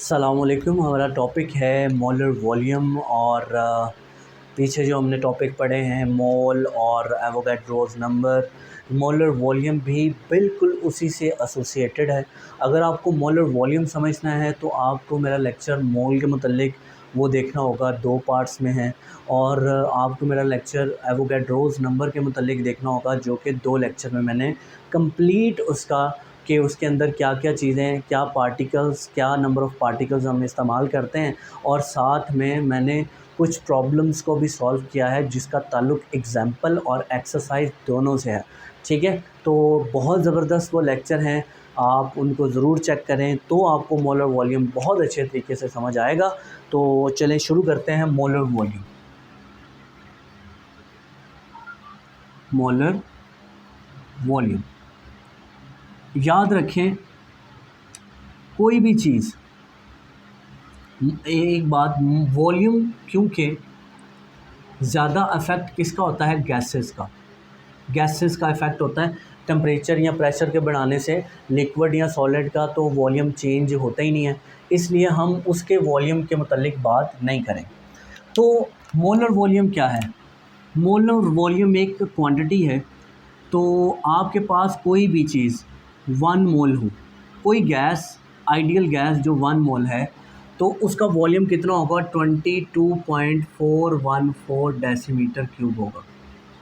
अस्सलामुअलैकुम। हमारा टॉपिक है मोलर वॉल्यूम और पीछे जो हमने टॉपिक पढ़े हैं मोल और एवोगैड्रोस नंबर, मोलर वॉल्यूम भी बिल्कुल उसी से एसोसिएटेड है। अगर आपको मोलर वॉल्यूम समझना है तो आपको मेरा लेक्चर मोल के मुतल्लिक वो देखना होगा, 2 पार्ट्स में है। और आपको मेरा लेक्चर एवोगैड्रोस नंबर के मुतल्लिक देखना होगा, जो कि 2 लेक्चर में मैंने कंप्लीट उसका कि उसके अंदर क्या क्या चीज़ें, क्या पार्टिकल्स, क्या नंबर ऑफ़ पार्टिकल्स हम इस्तेमाल करते हैं, और साथ में मैंने कुछ प्रॉब्लम्स को भी सॉल्व किया है जिसका ताल्लुक़ एग्ज़ाम्पल और एक्सरसाइज दोनों से है। ठीक है, तो बहुत ज़बरदस्त वो लेक्चर हैं, आप उनको ज़रूर चेक करें तो आपको मोलर वॉल्यूम बहुत अच्छे तरीके से समझ आएगा। तो चलें शुरू करते हैं। मोलर वॉल्यूम, मोलर वॉल्यूम याद रखें, कोई भी चीज़, एक बात, वॉल्यूम क्योंकि ज़्यादा अफेक्ट किसका होता है? गैसेस का इफ़ेक्ट होता है। टेम्परेचर या प्रेशर के बढ़ाने से लिक्विड या सॉलिड का तो वॉल्यूम चेंज होता ही नहीं है, इसलिए हम उसके वॉल्यूम के मुतालिक बात नहीं करें। तो मोलर वॉल्यूम क्या है? मोलर वॉल्यूम एक क्वांटिटी है। तो आपके पास कोई भी चीज़ 1 मोल हो, कोई गैस, आइडियल गैस जो 1 मोल है, तो उसका वॉल्यूम कितना होगा? 22.414 डेसीमीटर क्यूब होगा।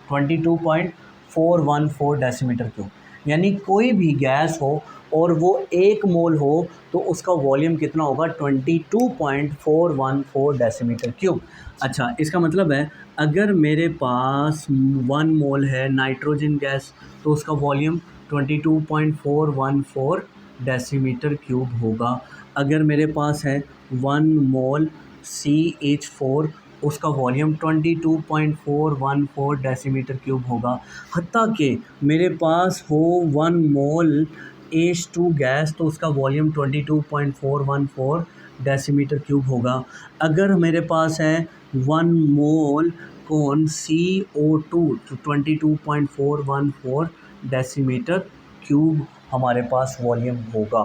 22.414 डेसीमीटर क्यूब, यानी कोई भी गैस हो और वो 1 मोल हो तो उसका वॉल्यूम कितना होगा? 22.414 डेसीमीटर क्यूब। अच्छा, इसका मतलब है अगर मेरे पास 1 मोल है नाइट्रोजन गैस तो उसका वॉल्यूम 22.414 डेसीमीटर क्यूब होगा। अगर मेरे पास है 1 मोल CH4, उसका वॉल्यूम 22.414 डेसीमीटर क्यूब होगा। हत्ता कि मेरे पास हो 1 मोल H2 गैस तो उसका वॉल्यूम 22.414 डेसीमीटर क्यूब होगा। अगर मेरे पास है 1 मोल कौन CO2 तो 22.414 डेसीमीटर क्यूब हमारे पास वॉल्यूम होगा।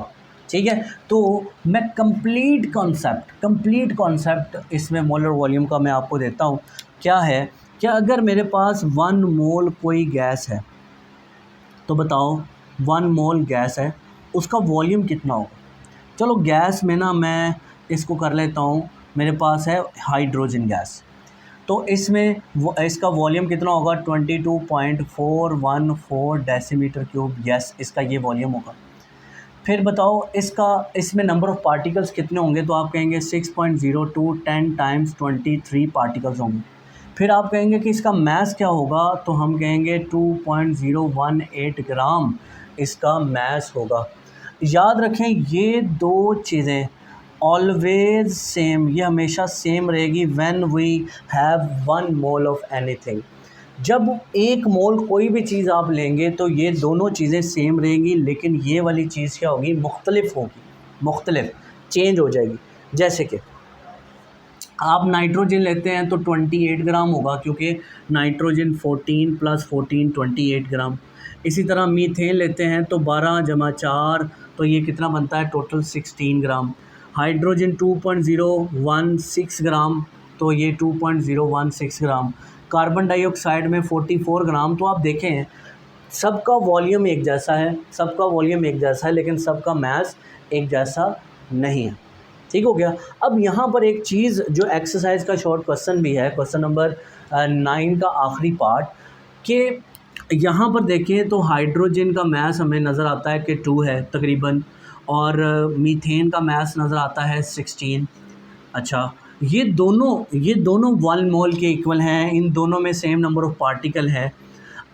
ठीक है, तो मैं कंप्लीट कॉन्सेप्ट इसमें मोलर वॉल्यूम का मैं आपको देता हूँ। क्या है, क्या अगर मेरे पास 1 मोल कोई गैस है तो बताओ 1 मोल गैस है, उसका वॉल्यूम कितना होगा? चलो गैस में ना मैं इसको कर लेता हूँ, मेरे पास है हाइड्रोजन गैस, तो इसमें इसका वॉल्यूम कितना होगा? 22.414 डेसीमीटर क्यूब। यस, इसका ये वॉल्यूम होगा। फिर बताओ इसमें नंबर ऑफ़ पार्टिकल्स कितने होंगे? तो आप कहेंगे 6.02 10 टाइम्स 23 पार्टिकल्स होंगे। फिर आप कहेंगे कि इसका मास क्या होगा? तो हम कहेंगे 2.018 ग्राम इसका मास होगा। याद रखें ये 2 चीज़ें ऑलवेज सेम, ये हमेशा सेम रहेगी when we have 1 mole of anything. जब 1 मोल कोई भी चीज़ आप लेंगे तो ये दोनों चीज़ें सेम रहेंगी, लेकिन ये वाली चीज़ क्या होगी? मुख्तलिफ चेंज हो जाएगी। जैसे कि आप नाइट्रोजन लेते हैं तो 28 ग्राम होगा, क्योंकि नाइट्रोजन 14 + 14 28 ग्राम। इसी तरह मीथेन लेते हैं तो 12 + 4 तो ये कितना बनता है? टोटल 16 ग्राम। हाइड्रोजन 2.016 ग्राम तो ये 2.016 ग्राम। कार्बन डाइऑक्साइड में 44 ग्राम। तो आप देखें सबका वॉल्यूम एक जैसा है, लेकिन सबका मास एक जैसा नहीं है। ठीक हो गया। अब यहाँ पर एक चीज़ जो एक्सरसाइज का शॉर्ट क्वेश्चन भी है, क्वेश्चन नंबर 9 का आखिरी पार्ट, कि यहाँ पर देखें तो हाइड्रोजन का मास हमें नज़र आता है कि 2 है तकरीबन, और मीथेन का मास नज़र आता है 16। अच्छा, ये दोनों 1 मोल के इक्वल हैं, इन दोनों में सेम नंबर ऑफ़ पार्टिकल है।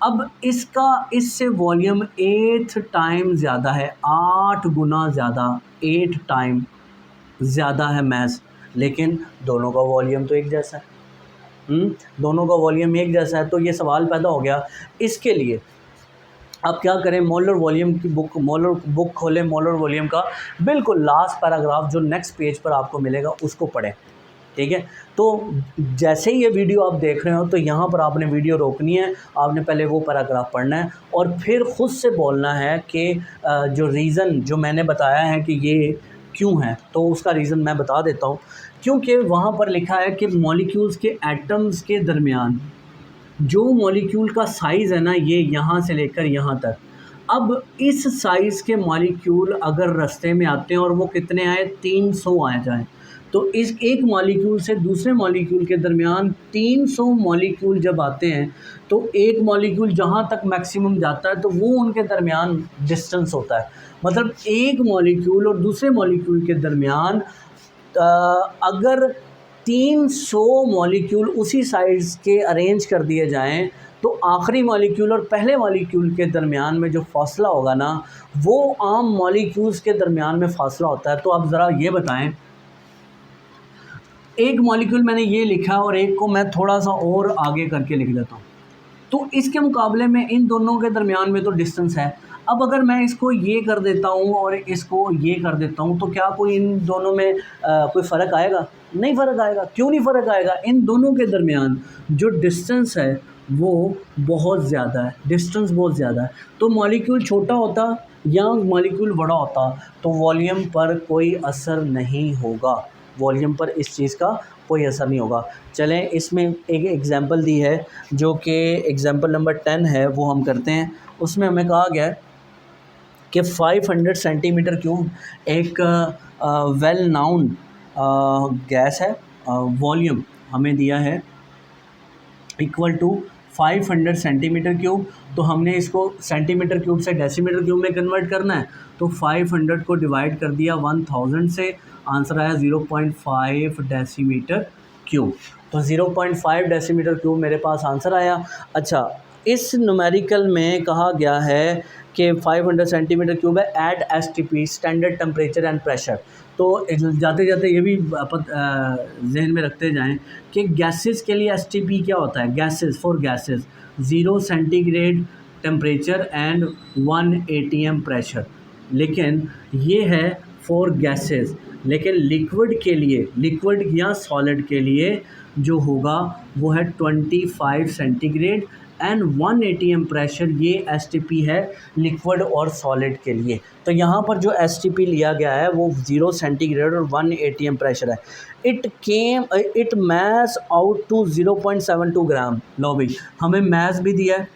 अब इससे वॉल्यूम 8 टाइम ज़्यादा है, 8 गुना ज़्यादा, 8 टाइम ज़्यादा है मास, लेकिन दोनों का वॉल्यूम तो एक जैसा है। दोनों का वॉल्यूम एक जैसा है, तो ये सवाल पैदा हो गया। इसके लिए आप क्या करें? मोलर वॉल्यूम की बुक खोलें, मोलर वॉल्यूम का बिल्कुल लास्ट पैराग्राफ जो नेक्स्ट पेज पर आपको मिलेगा उसको पढ़ें। ठीक है, तो जैसे ही ये वीडियो आप देख रहे हो तो यहाँ पर आपने वीडियो रोकनी है, आपने पहले वो पैराग्राफ पढ़ना है और फिर ख़ुद से बोलना है कि जो रीज़न जो मैंने बताया है कि ये क्यों है? तो उसका रीज़न मैं बता देता हूँ। क्योंकि वहाँ पर लिखा है कि मॉलिक्यूल्स के एटम्स के दरमियान जो मॉलिक्यूल का साइज़ है ना, ये यहाँ से लेकर यहाँ तक, अब इस साइज़ के मॉलिक्यूल अगर रास्ते में आते हैं और वो कितने आए, 300 आ जाएँ, तो इस एक मॉलिक्यूल से दूसरे मॉलिक्यूल के दरमियान 300 मॉलिक्यूल जब आते हैं, तो एक मॉलिक्यूल जहाँ तक मैक्सिमम जाता है तो वो उनके दरमियान डिस्टेंस होता है। मतलब एक मॉलिक्यूल और दूसरे मॉलिक्यूल के दरमियान अगर 300 मॉलिक्यूल उसी साइज़ के अरेंज कर दिए जाएं, तो आखिरी मॉलिक्यूल और पहले मॉलिक्यूल के दरमियान में जो फ़ासला होगा ना, वो आम मॉलिक्यूल्स के दरमियान में फ़ासला होता है। तो आप ज़रा ये बताएं, एक मॉलिक्यूल मैंने ये लिखा और एक को मैं थोड़ा सा और आगे करके लिख देता हूँ, तो इसके मुकाबले में इन दोनों के दरमियान में तो डिस्टेंस है। अब अगर मैं इसको ये कर देता हूँ और इसको ये कर देता हूँ, तो क्या कोई इन दोनों में कोई फ़र्क आएगा? नहीं फ़र्क आएगा। क्यों नहीं फ़र्क आएगा? इन दोनों के दरमियान जो डिस्टेंस है वो बहुत ज़्यादा है, डिस्टेंस बहुत ज़्यादा है। तो मॉलिक्यूल छोटा होता या मॉलिक्यूल बड़ा होता तो वॉल्यूम पर कोई असर नहीं होगा, वॉल्यूम पर इस चीज़ का कोई असर नहीं होगा। चलें, इसमें एक एग्ज़ाम्पल दी है जो कि एग्ज़ाम्पल नंबर 10 है, वो हम करते हैं। उसमें हमें कहा गया है कि 500 सेंटीमीटर क्यूब एक वेल नाउन गैस है, वॉल्यूम हमें दिया है इक्वल टू 500 सेंटीमीटर क्यूब। तो हमने इसको सेंटीमीटर क्यूब से डेसीमीटर क्यूब में कन्वर्ट करना है, तो 500 को डिवाइड कर दिया 1000 से, आंसर आया 0.5 डेसीमीटर क्यूब। तो 0.5 डेसीमीटर क्यूब मेरे पास आंसर आया। अच्छा, इस न्यूमेरिकल में कहा गया है कि 500 सेंटीमीटर क्यूब है at STP, standard temperature and pressure. तो जाते जाते ये भी जहन में रखते जाएं कि गैसेस के लिए STP क्या होता है, gases for gases 0 centigrade temperature and 1 ATM pressure, लेकिन ये है फॉर गैसेस। लेकिन लिक्विड के लिए, लिक्विड या सॉलिड के लिए जो होगा वो है 25 सेंटीग्रेड एंड 1 ATM प्रेशर, ये STP है लिक्विड और सॉलिड के लिए। तो यहाँ पर जो STP लिया गया है वो 0 सेंटीग्रेड और 1 ATM प्रेशर है। इट मैस आउट टू 0.72 ग्राम। लो भाई, हमें मैस भी दिया है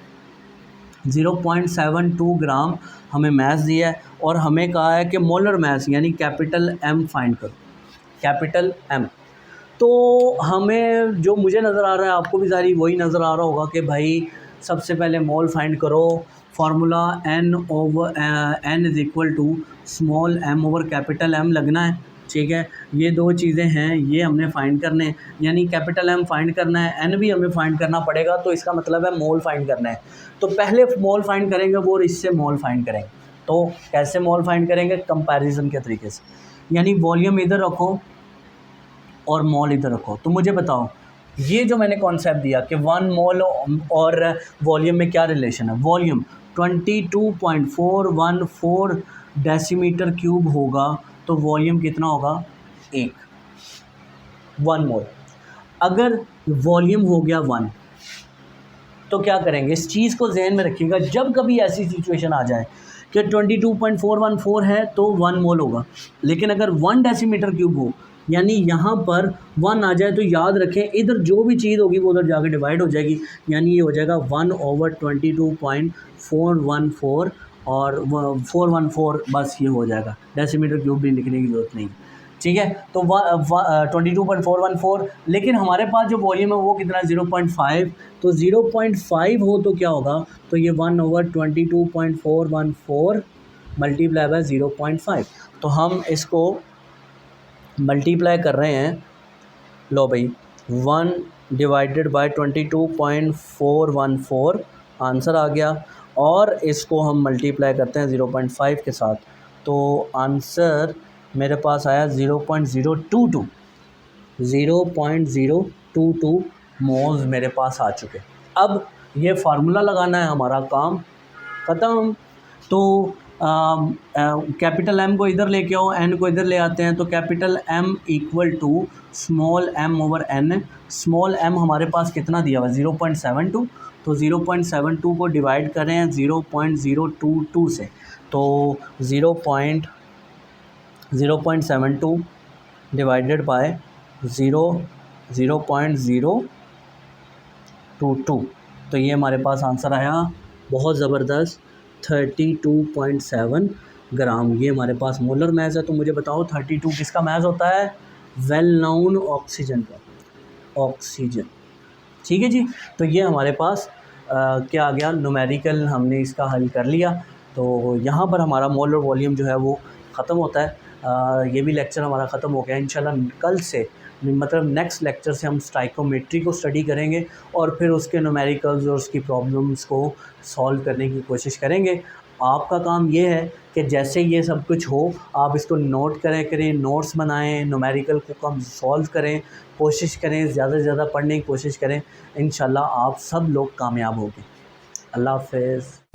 0.72 ग्राम हमें मैस दिया है, और हमें कहा है कि मोलर मैस यानी कैपिटल M फाइंड करो, कैपिटल M। तो हमें जो मुझे नज़र आ रहा है आपको भी सारी वही नज़र आ रहा होगा कि भाई सबसे पहले मोल फाइंड करो, formula N is equal to small m over capital M लगना है। ठीक है, ये दो चीज़ें हैं, ये हमने फाइंड करने, यानी कैपिटल M फाइंड करना है, N भी हमें फाइंड करना पड़ेगा, तो इसका मतलब है मोल फाइंड करना है। तो पहले मोल फाइंड करेंगे वो, इससे मोल फाइंड करेंगे। तो कैसे मोल फाइंड करेंगे? कंपैरिजन के तरीके से, यानी वॉल्यूम इधर रखो और मोल इधर रखो। तो मुझे बताओ, ये जो मैंने कॉन्सेप्ट दिया कि 1 मोल और वॉल्यूम में क्या रिलेशन है, वॉल्यूम 22.414 डेसीमीटर क्यूब होगा, तो वॉल्यूम कितना होगा? 1 मोल। अगर वॉल्यूम हो गया 1, तो क्या करेंगे? इस चीज़ को जहन में रखिएगा, जब कभी ऐसी सिचुएशन आ जाए कि 22.414 है तो 1 मोल होगा, लेकिन अगर 1 डेसीमीटर क्यूब हो, यानी यहाँ पर 1 आ जाए, तो याद रखें इधर जो भी चीज़ होगी वो उधर जाके डिवाइड हो जाएगी, यानी ये हो जाएगा 1/22.414 और 414, बस ये हो जाएगा, डेसीमीटर क्यूब भी लिखने की ज़रूरत नहीं। ठीक है, तो 22.414, लेकिन हमारे पास जो वॉल्यूम है वो कितना है? 0.5। तो 0.5 हो तो क्या होगा? तो ये 1/22.414 मल्टीप्लाई बाय 0.5। तो हम इसको मल्टीप्लाई कर रहे हैं, लो भाई 1 डिवाइडेड बाय 22.414 आंसर आ गया, और इसको हम मल्टीप्लाई करते हैं 0.5 के साथ, तो आंसर मेरे पास आया 0.022 मोल्स मेरे पास आ चुके। अब ये फार्मूला लगाना है, हमारा काम ख़त्म। तो कैपिटल M को इधर लेके आओ, N को इधर ले आते हैं, तो capital M equal to small m over N। Small m हमारे पास कितना दिया हुआ? 0.72। तो 0.72 को डिवाइड करें 0.022 से, तो 0.72 डिवाइडेड बाय 0.022, तो ये हमारे पास आंसर आया बहुत ज़बरदस्त 32.7 ग्राम। ये हमारे पास मोलर मैज़ है। तो मुझे बताओ 32 किसका मैज़ होता है? वेल नोन ऑक्सीजन का, ऑक्सीजन। ठीक है जी। तो ये हमारे पास क्या आ गया, न्यूमेरिकल हमने इसका हल कर लिया। तो यहाँ पर हमारा मोलर वॉल्यूम जो है वो ख़त्म होता है। ये भी लेक्चर हमारा ख़त्म हो गया। इंशाल्लाह कल से मतलब नेक्स्ट लेक्चर से हम स्टाइकोमेट्री को स्टडी करेंगे और फिर उसके न्यूमेरिकल्स और उसकी प्रॉब्लम्स को सॉल्व करने की कोशिश करेंगे। आपका काम ये है कि जैसे ये सब कुछ हो आप इसको नोट करें, नोट्स बनाएं, न्यूमेरिकल को कम सॉल्व करें, कोशिश करें, ज़्यादा से ज़्यादा पढ़ने की कोशिश करें। इंशाल्लाह आप सब लोग कामयाब होंगे। अल्लाह हाफ़िज़।